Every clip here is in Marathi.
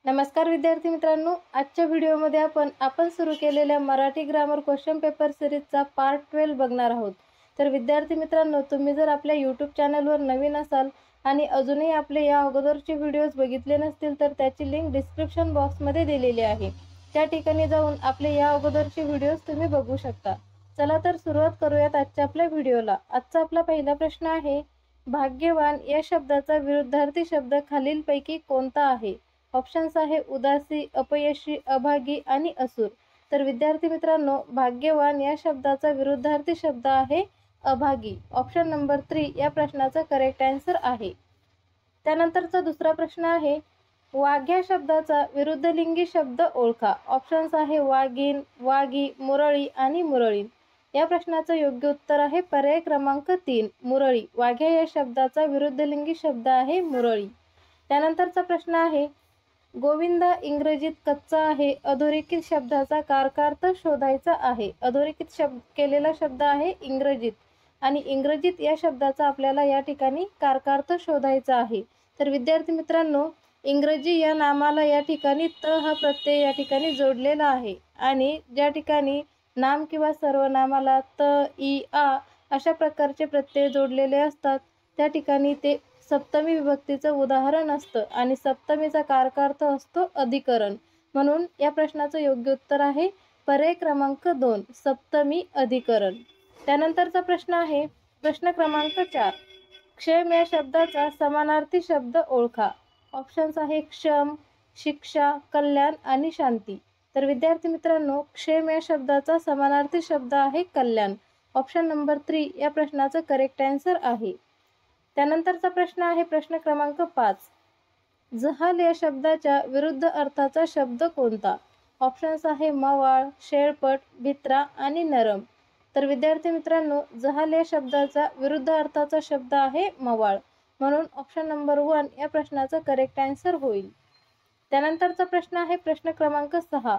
नमस्कार विद्यार्थी मित्रांनो, आजच्या व्हिडिओमध्ये आपण सुरू केलेल्या मराठी ग्रामर क्वेश्चन पेपर सिरीजचा पार्ट 12 बघणार आहोत। तर विद्यार्थी मित्रांनो, तुम्ही जर आपल्या YouTube चॅनलवर नवीन असाल आणि अजूनही आपले या अगोदरचे व्हिडिओज बघितले नसतील तर त्याची लिंक डिस्क्रिप्शन बॉक्समध्ये दिलेली आहे। त्या ठिकाणी जाऊन आपले या अगोदरचे व्हिडिओज तुम्ही बघू शकता। चला तर सुरुवात करूयात आजच्या आपल्या व्हिडिओला। आजचा आपला पहिला प्रश्न आहे, भाग्यवान या शब्दाचा विरुद्धार्थी शब्द खालीलपैकी कोणता आहे? ऑप्शन्स आहे उदासी, अपयशी, अभागी आणि असुर। तर विद्यार्थी मित्रांनो, भाग्यवान या शब्दाचा विरुद्धार्थी शब्द आहे अभागी। ऑप्शन नंबर 3 या प्रश्नाचा करेक्ट आन्सर आहे। त्यानंतरचा दुसरा प्रश्न आहे, वाघ या शब्दाचा विरुद्धलिंगी शब्द ओळखा। ऑप्शन्स आहे वाघीण, वाघी, मुरळी आणि मुरळीण। या प्रश्नाचं योग्य उत्तर आहे पर्याय क्रमांक 3 मुरळी। वाघ्या या शब्दाचा विरुद्धलिंगी शब्द आहे मुरळी। त्यानंतरचा प्रश्न आहे, गोविंदा इंग्रजीत कच्चा आहे। अधोरेखित शब्दाचा कारकार्थ शोधायचा आहे। अधोरेखित केलेला शब्द आहे इंग्रजीत आणि इंग्रजीत या शब्दाचा आपल्याला या ठिकाणी कारकार्थ शोधायचा आहे। तर विद्यार्थी मित्रांनो, इंग्रजी या नामाला या ठिकाणी त हा प्रत्यय या ठिकाणी जोडलेला आहे आणि ज्या ठिकाणी नाम किंवा सर्वनामाला त, इ, आ अशा प्रकारचे प्रत्यय जोडलेले असतात त्या ठिकाणी ते सप्तमी विभक्तीचं उदाहरण असतं आणि सप्तमीचा कारकार्थ असतो अधिकरण। म्हणून या प्रश्नाचं योग्य उत्तर आहे पर्याय क्रमांक 2 सप्तमी अधिकरण। त्यानंतरचा प्रश्न आहे प्रश्न क्रमांक 4, क्षेम या शब्दाचा समानार्थी शब्द ओळखा। ऑप्शन्स आहे क्षम, शिक्षा, कल्याण आणि शांती। तर विद्यार्थी मित्रांनो, क्षेम या शब्दाचा समानार्थी शब्द आहे कल्याण। ऑप्शन नंबर 3 या प्रश्नाचं करेक्ट आन्सर आहे। त्यानंतरचा प्रश्न आहे प्रश्न क्रमांक 5, जहाल या शब्दाच्या विरुद्ध अर्थाचा शब्द कोणता? ऑप्शन्स आहे मवाळ, शेळपट, भित्रा आणि नरम। तर विद्यार्थी मित्रांनो, जहाल या शब्दाचा विरुद्ध अर्थाचा शब्द आहे मवाळ। म्हणून ऑप्शन नंबर 1 या प्रश्नाचा करेक्ट आन्सर होईल। त्यानंतरचा प्रश्न आहे प्रश्न क्रमांक 6,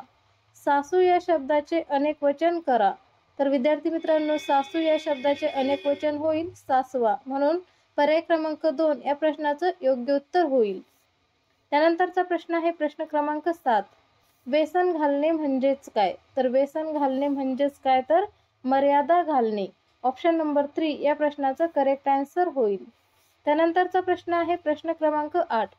सासू या शब्दाचे अनेक वचन करा। तर विद्यार्थी मित्रांनो, सासू या शब्दाचे अनेक वचन होईल सासवा। म्हणून पर्याय क्रमांक 2 या प्रश्नाचं योग्य उत्तर होईल। त्यानंतरचा प्रश्न आहे प्रश्न क्रमांक 7, बेसन घालणे म्हणजेच काय? तर बेसन घालणे म्हणजेच काय तर मर्यादा घालणे। ऑप्शन नंबर 3 या प्रश्नाचं करेक्ट आन्सर होईल। त्यानंतरचा प्रश्न आहे प्रश्न क्रमांक 8,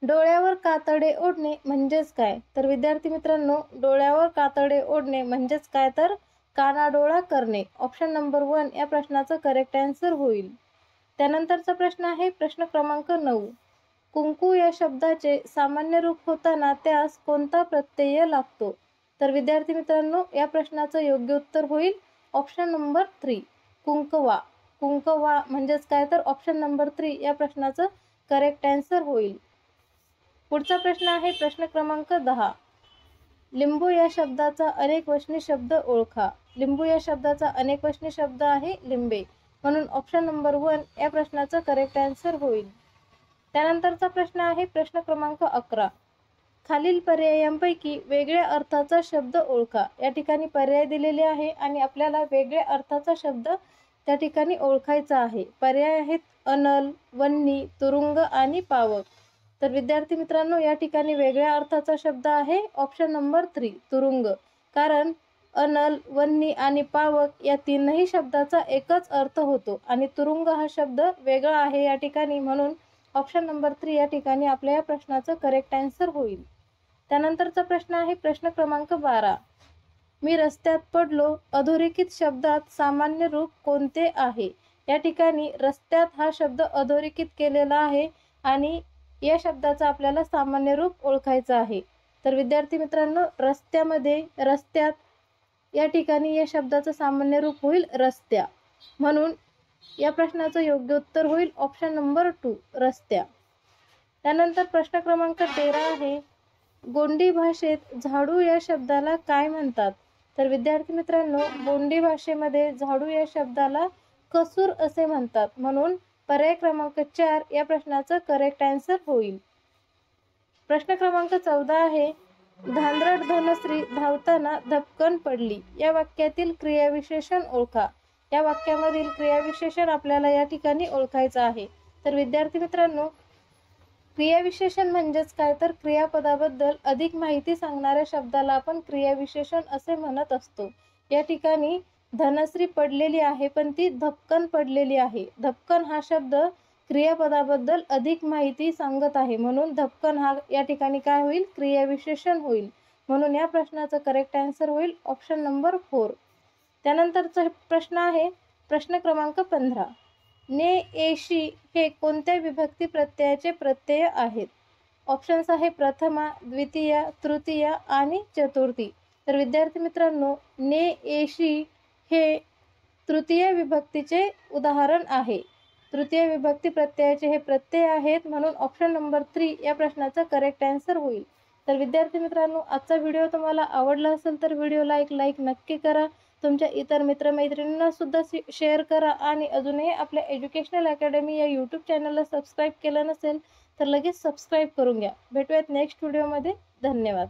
डोळ्यावर कातडे ओढणे म्हणजेच काय? तर विद्यार्थी मित्रांनो, डोळ्यावर कातडे ओढणे म्हणजेच काय तर कानाडोळा करणे। ऑप्शन नंबर 1 या प्रश्नाचं करेक्ट आन्सर होईल। त्यानंतरचा प्रश्न आहे प्रश्न क्रमांक 9, कुंकू या शब्दाचे सामान्य रूप होताना त्यास कोणता प्रत्यय लागतो? तर विद्यार्थी मित्रांनो, या प्रश्नाचं योग्य उत्तर होईल ऑप्शन नंबर 3 कुंकवा। कुंकवा म्हणजेच काय तर ऑप्शन नंबर 3 या प्रश्नाचं करेक्ट आन्सर होईल। पुढचा प्रश्न आहे प्रश्न क्रमांक 10, लिंबू या शब्दाचा अनेकवचनी शब्द ओळखा। लिंबू या शब्दाचा अनेकवचनी शब्द आहे लिंबे। म्हणून ऑप्शन नंबर 1 या प्रश्नाचं करेक्ट आन्सर होईल। त्यानंतरचा प्रश्न आहे प्रश्न क्रमांक 11, खालील पर्यायांपैकी वेगळ्या अर्थाचा शब्द ओळखा। या ठिकाणी पर्याय दिलेले आहे आणि आपल्याला वेगळ्या अर्थाचा शब्द त्या ठिकाणी ओळखायचा आहे। पर्याय आहेत अनल, वन्नी, तुरुंग आणि पावक। तर विद्यार्थी मित्रांनो, या ठिकाणी वेगळ्या अर्थाचा शब्द आहे ऑप्शन नंबर 3 तुरुंग। कारण अनल, वन्नी आणि पावक या तीनही शब्दाचा एकच अर्थ होतो आणि तुरुंग हा शब्द वेगळा आहे या ठिकाणी। म्हणून ऑप्शन नंबर 3 या ठिकाणी आपल्या या प्रश्नाचं करेक्ट आन्सर होईल। त्यानंतरचा प्रश्न आहे प्रश्न क्रमांक 12, मी रस्त्यात पडलो अधोरेखित शब्दात सामान्य रूप कोणते आहे? या ठिकाणी रस्त्यात हा शब्द अधोरेखित केलेला आहे आणि या शब्दाचा आपल्याला सामान्य रूप ओळखायचा आहे। तर विद्यार्थी मित्रांनो, रस्त्यात या ठिकाणी या शब्दाचं सामान्य रूप होईल रस्त्या। म्हणून या प्रश्नाचं योग्य उत्तर होईल ऑप्शन नंबर 2 रस्त्या। त्यानंतर प्रश्न क्रमांक 13 आहे, गोंडी भाषेत झाडू या शब्दाला काय म्हणतात? तर विद्यार्थी मित्रांनो, गोंडी भाषेमध्ये झाडू या शब्दाला कसूर असे म्हणतात। म्हणून पर्याय क्रमांक 4 या प्रश्नाचं करेक्ट आन्सर होईल। प्रश्न क्रमांक 14 आहे, धांदरट धनश्री धावताना धपकन पडली। या वाक्यातील क्रियाविशेषण ओळखा। या वाक्यामधील क्रियाविशेषण आपल्याला या ठिकाणी ओळखायचं आहे। तर विद्यार्थी मित्रांनो, क्रियाविशेषण म्हणजेच काय, तर क्रियापदाबद्दल अधिक माहिती सांगणाऱ्या शब्दाला आपण क्रियाविशेषण असे म्हणत असतो. या ठिकाणी धनश्री पडलेली आहे, पण ती धपकन पडलेली आहे. धपकन हा शब्द क्रियापदाबद्दल अधिक माहिती सांगत आहे, म्हणून धपकन हा या ठिकाणी काय होईल, क्रियाविशेषण होईल. म्हणून या प्रश्नाचा करेक्ट आन्सर होईल ऑप्शन नंबर 4. त्यानंतरचा प्रश्न आहे प्रश्न क्रमांक 15. ने एशी हे कोणत्या विभक्ती प्रत्ययाचे प्रत्यय आहेत? ऑप्शन्स आहे प्रथमा, द्वितीय, तृतीय आणि चतुर्थी. तर विद्यार्थी मित्रांनो, ने एशी हे तृतीय विभक्तीचे उदाहरण आहे. तृतीय विभक्ती प्रत्ययाचे हे प्रत्यय आहेत, म्हणून ऑप्शन नंबर 3 या प्रश्नाचा करेक्ट आन्सर होईल. तर विद्यार्थी मित्रांनो, आजचा व्हिडिओ तुम्हाला आवडला असेल तर व्हिडिओला एक लाईक नक्की करा. तुमच्या इतर मित्रमैत्रिणींना सुद्धा शेअर करा आणि अजूनही आपल्या एज्युकेशनल अकॅडमी या यूट्यूब चॅनलला सबस्क्राईब केलं नसेल तर लगेच सबस्क्राईब करून घ्या. भेटूयात नेक्स्ट व्हिडिओमध्ये. धन्यवाद.